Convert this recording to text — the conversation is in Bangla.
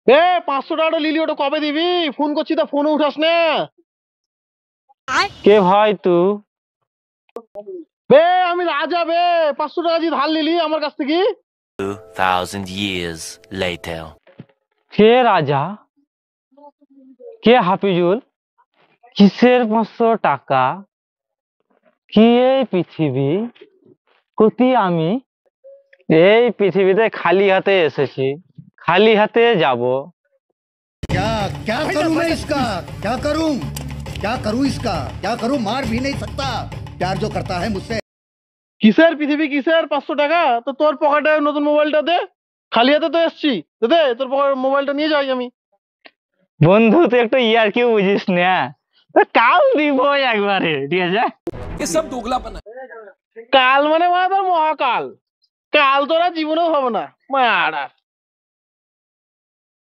এ 500 টাকাটা লিলি, ওটা কবে দিবি? ফোন করছি তা ফোনও উঠাস না। কে ভাই তুই? বে আমি রাজা বে। 500 টাকা দিয়ে ধার লিলি আমার কাছ থেকে। 2,000 years later. কে রাজা? কে হাফিজুল? কিসের 500 টাকা? কি এই পৃথিবী? কতি আমি এই পৃথিবীতে খালি হাতে এসেছি, খালি হাতে যাব। क्या क्या करूं मैं इसका? क्या करूं? क्या करूं इसका? क्या करूं? मार भी नहीं सकता। प्यार जो करता है मुझसे। কিসের পৃথিবী, কিসের 500 টাকা? তো তোর পকেটে নতুন মোবাইলটা দে। খালি হাতে তো এসছি, দে দে তোর মোবাইলটা নিয়ে যাই আমি। বন্ধু তুই একটু ইয়ার কি বুঝিস না? কাল দিব একবারে, ঠিক আছে? কাল মানে তোর মহাকাল। কাল তোরা জীবনেও হবে না মারা।